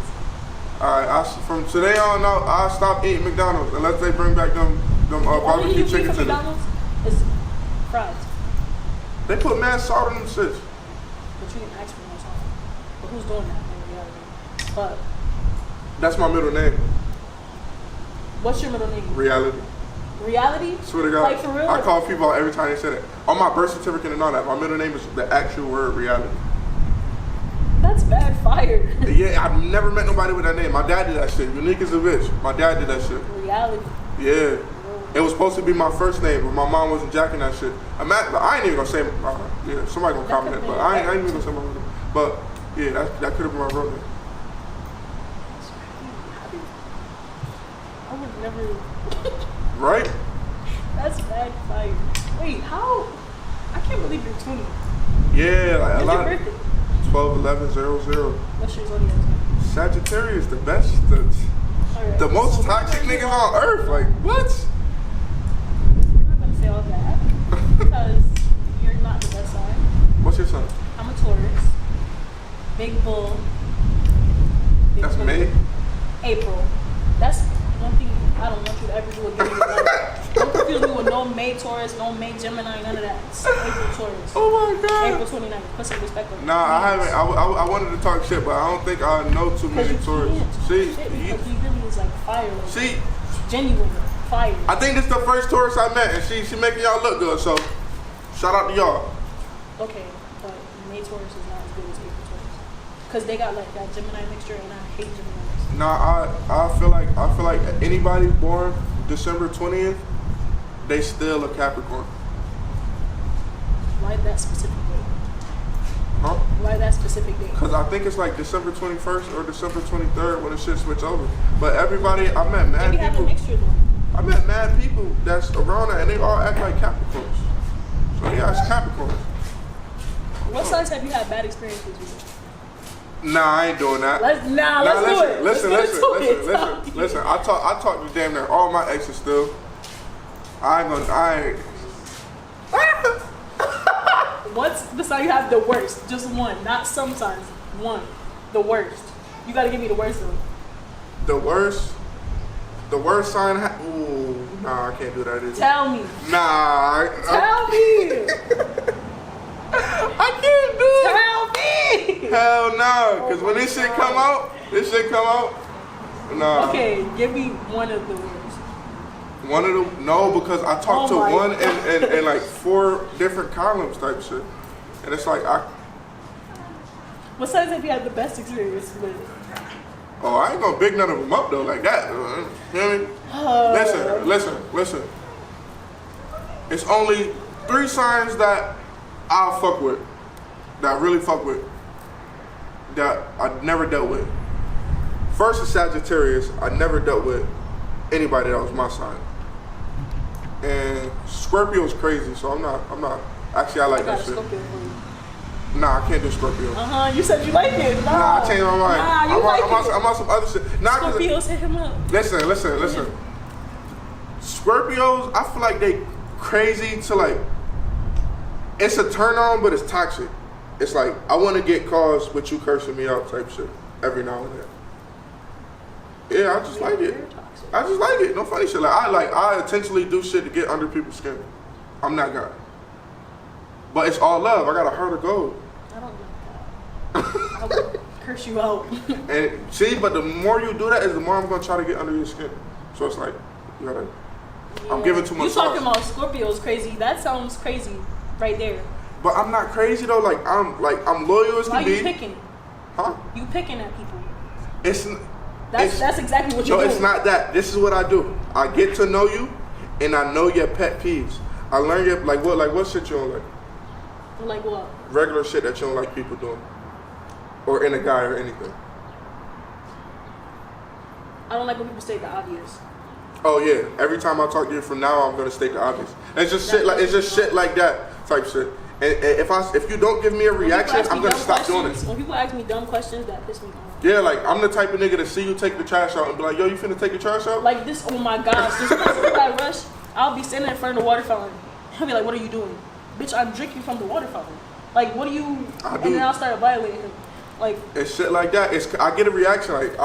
Alright, from today on out, I'll stop eating McDonald's unless they bring back them barbecue you chicken eat from tenders. McDonald's is fries. They put mad salt in them shit. But you didn't ask for no salt. But who's doing that in reality? But That's my middle name. what's your middle name? Reality. Reality? Swear to God. Like for real? I call people out every time they say that. On my birth certificate and all that, my middle name is the actual word reality. That's bad fire. Yeah, I've never met nobody with that name. My dad did that shit. Unique as a bitch. My dad did that shit. Reality. Yeah. It was supposed to be my first name, but my mom wasn't jacking that shit. I ain't even gonna say, yeah, somebody gonna comment it, but I ain't even gonna say my real name. But yeah, that could have been my real name. I would never. Right? That's bad fire. Wait, how? I can't believe you're 20. Yeah, like a When's lot. your birthday? 12/11/00. What's your zodiac sign? Sagittarius, the best, Alright, the most so toxic we're niggas gonna on earth. Like what? We're not gonna say all that because you're not the best sign. What's your son? I'm a Taurus. Big bull. Big That's bull. May. April. That's one thing I don't want you to ever do again in your life. Don't confuse me with no May Taurus, no May Gemini, none of that. It's April Taurus. Oh my God. April 29th. Put some respect on it. Nah, I haven't. I wanted to talk shit, but I don't think I know too Because many you Taurus. can't talk See, shit because he really is like fire. Like, see. genuine fire. I think this is the first Taurus I met, and she making y'all look good. So, shout out to y'all. Okay, but May Taurus is not as good as April Taurus. Because they got like that Gemini mixture, and I hate Geminis. Nah, I feel like anybody born December 20th, they still a Capricorn. Why that specific date? Huh? Why that specific date? Cause I think it's like December 21st or December 23rd when the shit switch over. But everybody, I met mad Maybe have a people. mixture though. I met mad people that's around that, and they all act like Capricorns. So yeah, it's Capricorns. What signs have you had bad experiences with? Nah, I ain't doing that. Let's do it. Listen. I talk to damn near all my exes still. What's the sign you have the worst? Just one, not some signs. One, the worst. You gotta give me the worst one. The worst sign. Ooh, nah, I can't do that either. Tell me. Nah. Tell me. I can't do it. Tell me. Hell no, cause when this shit come out, nah. Okay, give me one of the worst. One of them, no, because I talked to my one God. and like 4 different columns type shit, and it's like What signs have you had the best experience with? I ain't gonna big none of them up though like that. You feel me? Listen. It's only 3 signs that I fuck with, that I really fuck with, that I never dealt with. First is Sagittarius. I never dealt with anybody that was my sign. And Scorpio's crazy, so I'm not. Actually, I like that shit. Scorpio for you. Nah, I can't do Scorpio. You said you like it. Nah, I changed my mind. I'm on some other shit. Nah, Scorpios hit him up. Listen. Scorpios, I feel like they crazy to like. It's a turn on, but it's toxic. It's like I want to get calls with you cursing me out type shit every now and then. Yeah, I just like it. I just like it. No funny shit. I intentionally do shit to get under people's skin. I'm that guy. But it's all love. I got a heart of gold. I don't like that. I would curse you out. And see, but the more you do that, is the more I'm gonna try to get under your skin. So it's like, you gotta. Yeah. I'm giving too much. You talking about Scorpios crazy? That sounds crazy, right there. But I'm not crazy though. I'm loyal as can be. Why you picking? Huh? You picking at people. That's exactly what you're doing. No, it's not that. This is what I do. I get to know you, and I know your pet peeves. I learn your what shit you don't like. Like what? Regular shit that you don't like people doing, or in a guy or anything. I don't like when people say the obvious. Oh yeah, every time I talk to you from now, I'm gonna state the obvious. It's just shit like that type shit. And if you don't give me a reaction, I'm gonna stop doing it. When people ask me dumb questions, that piss me off. Yeah, like I'm the type of nigga to see you take the trash out and be like, yo, you finna take the trash out? Like this, oh my gosh, this person I rush, I'll be standing in front of the water fountain. He'll be like, what are you doing? Bitch, I'm drinking from the water fountain. Like, what are you? And then I'll start violating him. Like, it's shit like that. I get a reaction like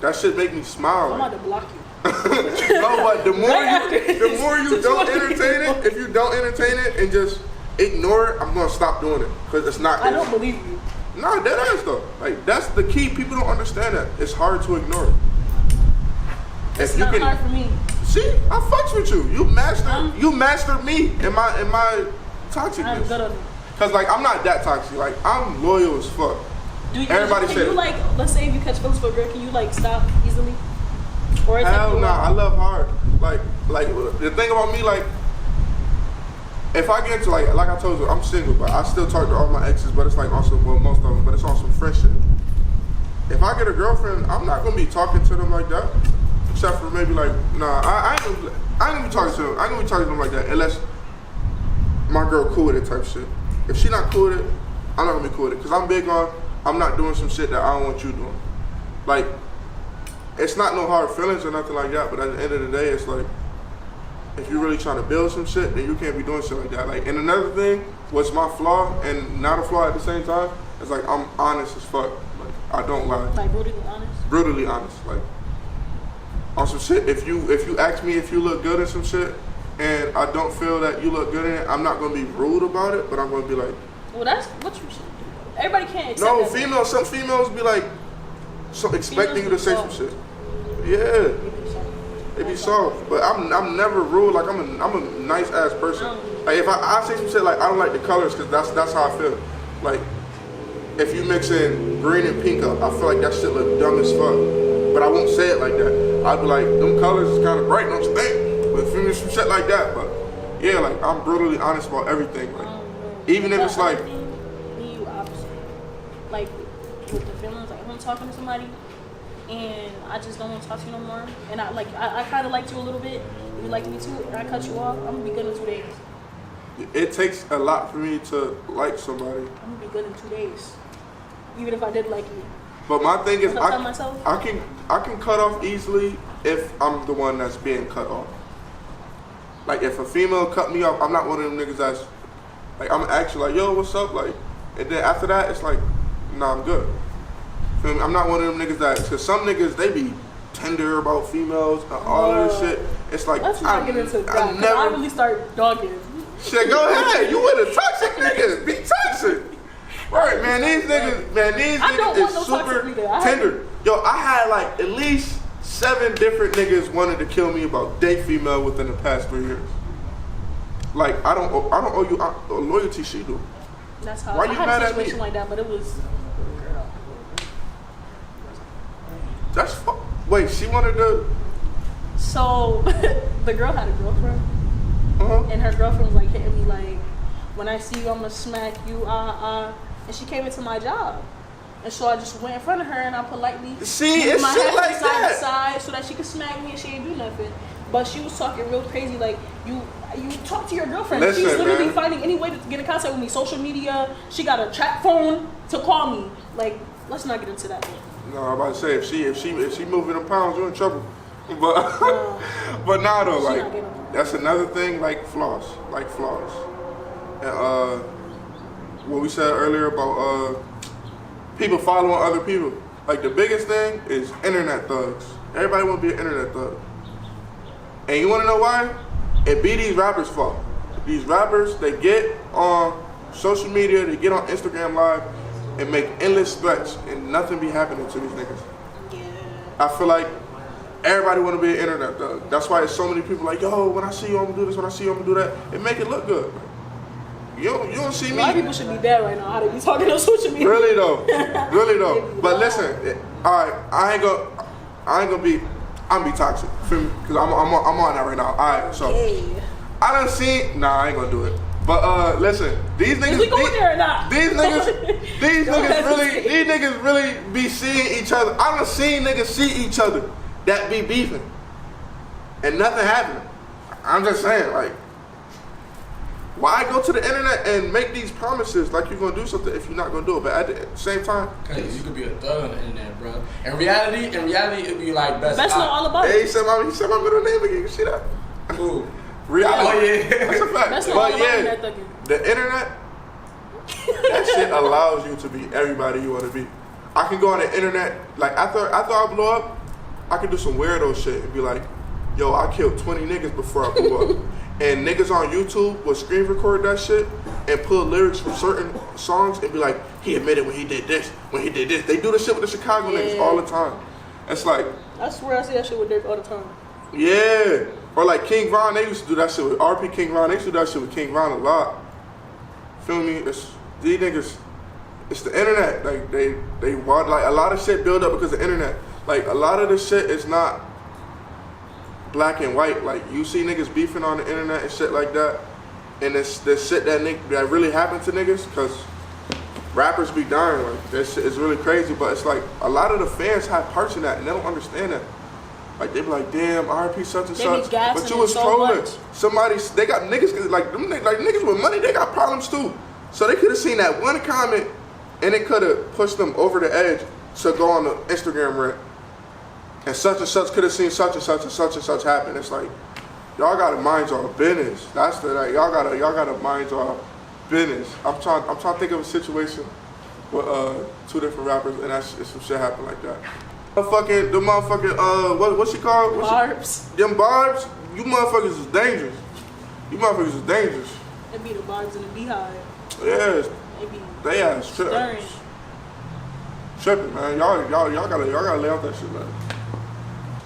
that shit make me smile. I'm about to block you. No, but the more you don't entertain it, if you don't entertain it and just ignore it, I'm gonna stop doing it because it's not. I don't believe you. Nah, that is though. Like that's the key. People don't understand that. It's hard to ignore it. It's not hard for me. See, I fucks with you. You mastered me in my toxicness. I'm good at it. Cause like I'm not that toxic. Like I'm loyal as fuck. Everybody can you like, let's say if you catch feelings for a girl, can you like stop easily? Or hell nah, I love hard. Like the thing about me, like if I get into like I told you, I'm single, but I still talk to all my exes, but it's like also most of them, but it's on some friendship. If I get a girlfriend, I'm not gonna be talking to them like that. Except for maybe like, nah, I ain't gonna be talking to them. I ain't gonna be talking to them like that unless my girl cool with it type shit. If she not cool with it, I'm not gonna be cool with it. Cause I'm big on, I'm not doing some shit that I don't want you doing. Like, it's not no hard feelings or nothing like that, but at the end of the day, it's like, if you're really trying to build some shit, then you can't be doing shit like that. Like, and another thing, what's my flaw and not a flaw at the same time, is like, I'm honest as fuck. Like, I don't lie. Like brutally honest? Brutally honest. Like, on some shit, if you ask me if you look good in some shit, and I don't feel that you look good in it, I'm not gonna be rude about it, but I'm gonna be like, well, that's what you should do. Everybody can't accept no, that. some females be like, expecting you to say some shit. Yeah, they be soft, but I'm never rude. Like I'm a nice ass person. Like if I say some shit like I don't like the colors because that's how I feel. Like if you mix in green and pink up, I feel like that shit look dumb as fuck. But I won't say it like that. I'd be like, them colors is kind of bright, don't you think? But feel me, some shit like that. But yeah, like I'm brutally honest about everything. Like even if it's like me, you opposite. Like with the feelings, like if I'm talking to somebody and I just don't want to talk to you no more, and I kind of liked you a little bit, you like me too, and I cut you off, I'm gonna be good in 2 days. It takes a lot for me to like somebody. I'm gonna be good in 2 days, even if I did like you. But my thing is, I can cut off easily if I'm the one that's being cut off. Like if a female cut me off, I'm not one of them niggas that's like I'm actually like, yo, what's up? Like, and then after that, it's like, nah, I'm good. Feel me? I'm not one of them niggas that, cause some niggas they be tender about females and all of this shit. It's like let's not get into that. I really start dogging. Shit, go ahead. You with a toxic niggas. Be toxic. Right, man. These niggas is super tender. Yo, I had like at least 7 different niggas wanted to kill me about date female within the past 3 years. Like I don't owe you loyalty. She do. That's how. Why I you had mad a at me? situation like that, but it was. That's wait. She wanted to. So the girl had a girlfriend, and her girlfriend was like hitting me like, "When I see you, I'm gonna smack you." And she came into my job, and so I just went in front of her and I politely moved my my head head like side that. to side so that she could smack me and she ain't do nothing. But she was talking real crazy like you talk to your girlfriend. Listen, she's literally man. finding any way to get in contact with me. Social media. She got a chat phone to call me. Like, let's not get into that. No, I'm about to say if she moving them pounds, you're in trouble. But but nah though, like that's another thing, like flaws. And what we said earlier about people following other people. Like the biggest thing is internet thugs. Everybody want to be an internet thug. And you want to know why? It be these rappers' fault. These rappers, they get on social media, they get on Instagram Live, and make endless threats, and nothing be happening to these niggas. Yeah. I feel like everybody want to be an internet thug. That's why it's so many people like, yo, when I see you, I'm gonna do this. When I see you, I'm gonna do that. It make it look good. You don't see me. A lot of people should be dead right now. How they be talking on social media? Really though. But listen, all right, I'm be toxic, feel me? Cause I'm on that right now. All right, so I done seen. Nah, I ain't gonna do it. But listen, these niggas. We going there or not? These niggas really be seeing each other. I done seen niggas see each other that be beefing. and nothing happened. I'm just saying, like, why go to the internet and make these promises like you're gonna do something if you're not gonna do it? But at the same time, cause you could be a thug on the internet, bro. In reality, it'd be like Best know all about it. He said my middle name again. You see that? Ooh. Reality. Oh yeah. That's a fact. Best know But all about yeah, internet thugging. the internet, that shit allows you to be everybody you want to be. I can go on the internet, like after I blow up, I can do some weirdo shit and be like, yo, I killed 20 niggas before I blew up. And niggas on YouTube will screen record that shit and pull lyrics from certain songs and be like, he admitted when he did this. They do the shit with the Chicago niggas all the time. It's like, I swear I see that shit with Dirk all the time. yeah. Or like King Von, they used to do that shit with RP King Von. They used to do that shit with King Von a lot. Feel me? It's these niggas. It's the internet. Like they want, like, a lot of shit build up because of the internet. Like a lot of the shit is not black and white. Like you see niggas beefing on the internet and shit like that, and this shit that really happened to niggas because rappers be dying. Like this shit is really crazy. But it's like a lot of the fans have parts in that and they don't understand that. Like they be like, damn, RP such and such, but you was trolling. They got niggas like niggas with money. They got problems too. So they could have seen that one comment, and it could have pushed them over the edge to go on the Instagram rant. And such could have seen such and such happen. It's like y'all gotta mind y'all business. That's the like y'all gotta mind y'all business. I'm trying to think of a situation with two different rappers, and some shit happened like that. The motherfucking what's she called? Barbs. Them barbs. You motherfuckers is dangerous. It be the barbs in the beehive. Yes. They ass Stirring. tripping, man. Y'all gotta lay off that shit, man.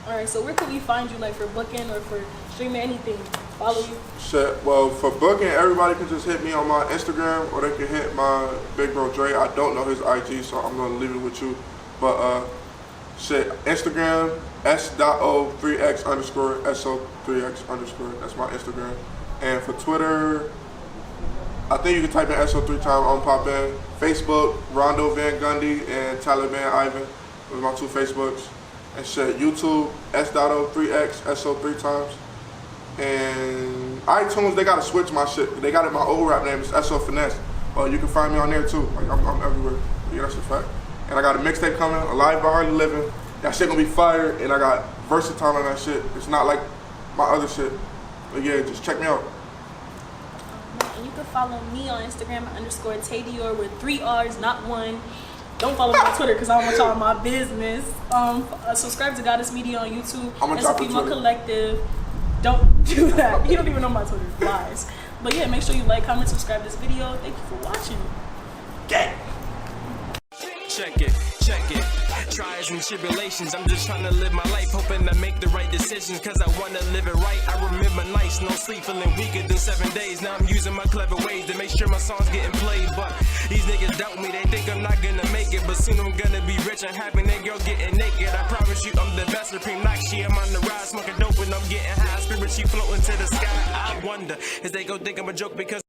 All right, so where can we find you, like for booking or for streaming anything? Follow you? Shit, well, for booking, everybody can just hit me on my Instagram or they can hit my big bro Dre. I don't know his IG, so I'm gonna leave it with you. But shit, Instagram, S.o3x _ S.o3x _ that's my Instagram. And for Twitter, I think you can type in S.o3 time on pop in. Facebook, Rondo Van Gundy and Taliban Ivan. Those are my two Facebooks. And shit, YouTube, S.o3x, SO3 times. And iTunes, they gotta switch my shit. They got it, my old rap name is S.o Finesse. You can find me on there too. Like I'm everywhere. Yeah, that's a fact. And I got a mixtape coming, Alive by Hardly Living. That shit gonna be fire, and I got versatile on that shit. It's not like my other shit. But yeah, just check me out. And you can follow me on Instagram _ TayDiorrr with 3 R's, not 1. Don't follow me on Twitter because I don't want y'all in my business. Subscribe to Goddess Media on YouTube. It's a female collective. Don't do that. You don't even know my Twitter. Lies. But yeah, make sure you like, comment, subscribe this video. Thank you for watching. Gang. Check it. Trials and tribulations, I'm just trying to live my life, hoping I make the right decisions, cause I wanna live it right. I remember nights, no sleep, feeling weaker than 7 days. Now I'm using my clever ways to make sure my songs getting played. But these niggas doubt me, they think I'm not gonna make it, but soon I'm gonna be rich and happy, and girl getting naked. I promise you I'm the best, supreme Nakshi. I'm on the rise, smoking dope and I'm getting high, spirit she floating to the sky. I wonder, is they gon' think I'm a joke because